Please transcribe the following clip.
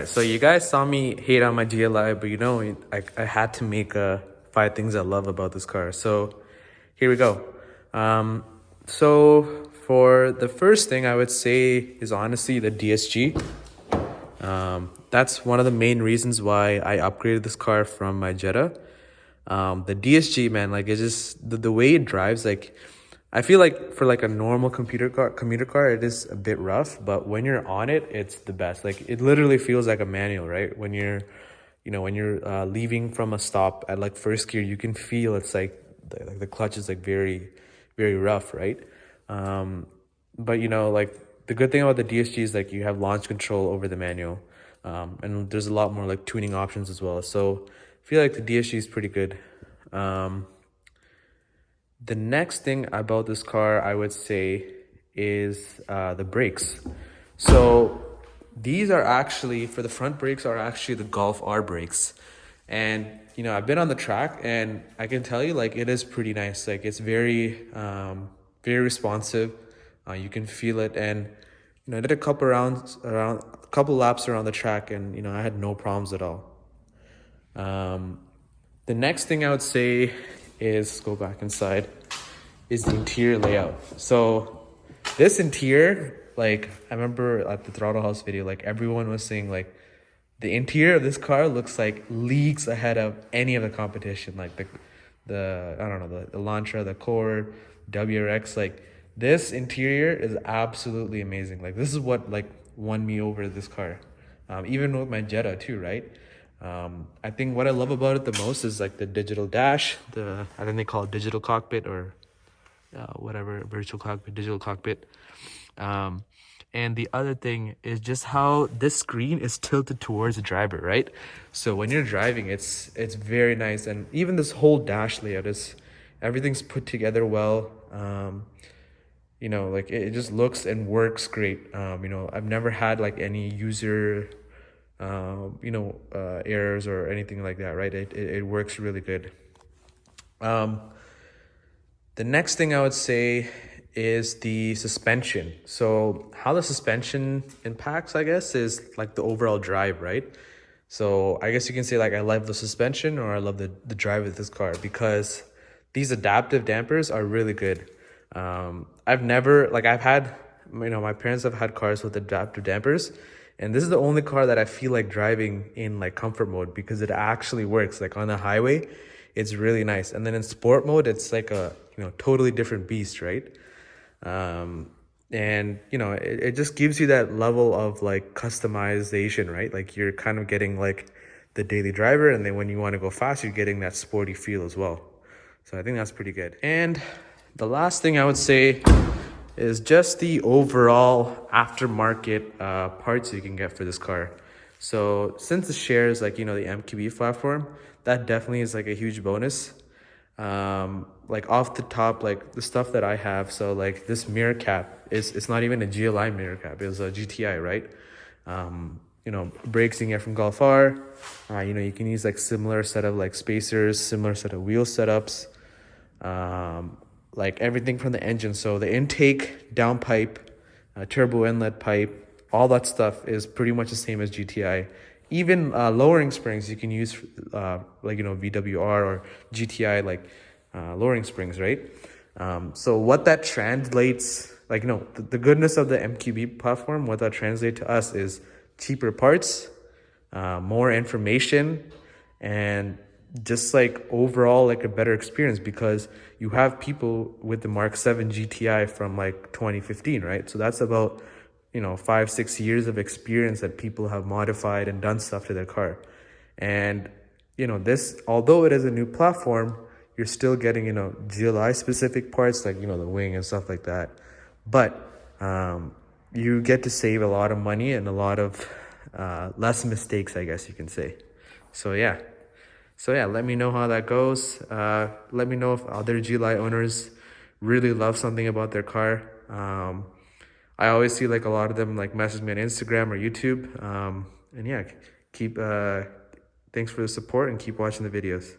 right, so you guys saw me hate on my GLI, but you know, I had to make 5 things I love about this car. So here we go. So for the first thing I would say is honestly the DSG. That's one of the main reasons why I upgraded this car from my Jetta. The DSG, man, like it's just the way it drives, like I feel like for like a normal commuter car, it is a bit rough, but when you're on it, it's the best. Like it literally feels like a manual, right? When you're, when you're leaving from a stop at like first gear, you can feel it's like the clutch is like very, very rough, right? But like the good thing about the DSG is like you have launch control over the manual, and there's a lot more like tuning options as well. So I feel like the DSG is pretty good. The next thing about this car, I would say, is the brakes. So these are actually, for the front brakes, are actually the Golf R brakes. And, I've been on the track and I can tell you, like, it is pretty nice. Like, it's very, very responsive. You can feel it. And, I did a couple laps around the track and, I had no problems at all. The next thing I would say is, go back inside, is the interior layout. So this interior, like I remember at the Throttle House video, like everyone was saying like the interior of this car looks like leagues ahead of any of the competition. Like the I don't know, the Elantra, the Core, WRX, like this interior is absolutely amazing. Like this is what like won me over this car. Even with my Jetta too, right? I think what I love about it the most is like the digital dash, I think they call it digital cockpit or whatever, virtual cockpit, digital cockpit. And the other thing is just how this screen is tilted towards the driver, right? So when you're driving, it's very nice. And even this whole dash layout everything's put together well. Like it just looks and works great. I've never had like any user errors or anything like that, right? It works really good. The next thing I would say is the suspension. So how the suspension impacts, I guess, is like the overall drive, right? So I guess you can say like I love the suspension or I love the drive of this car because these adaptive dampers are really good. I've had, my parents have had cars with adaptive dampers, and this is the only car that I feel like driving in like comfort mode because it actually works. Like on the highway, it's really nice. And then in sport mode, it's like a, totally different beast, right? And it just gives you that level of like customization, right? Like you're kind of getting like the daily driver, and then when you want to go fast, you're getting that sporty feel as well. So I think that's pretty good. And the last thing I would say is just the overall aftermarket parts you can get for this car. So since it shares like, the MQB platform, that definitely is like a huge bonus. Like off the top, like the stuff that I have, so like this mirror cap it's not even a GLI mirror cap, it's a GTI, right? Brakes you can get from Golf R. You can use like similar set of like spacers, similar set of wheel setups, like everything from the engine. So the intake, downpipe, turbo inlet pipe, all that stuff is pretty much the same as GTI. Even lowering springs you can use like VWR or GTI, like lowering springs, right? So what that translates, like the goodness of the MQB platform, what that translates to us is cheaper parts, more information, and just like overall like a better experience because you have people with the MK7 GLI from like 2015, right? So that's about 5-6 years of experience that people have modified and done stuff to their car. And this, although it is a new platform, you're still getting GLI specific parts like the wing and stuff like that, but you get to save a lot of money and a lot of less mistakes, I guess you can say. So yeah, let me know how that goes. Let me know if other GLI owners really love something about their car. I always see like a lot of them like message me on Instagram or YouTube. And yeah, keep thanks for the support and keep watching the videos.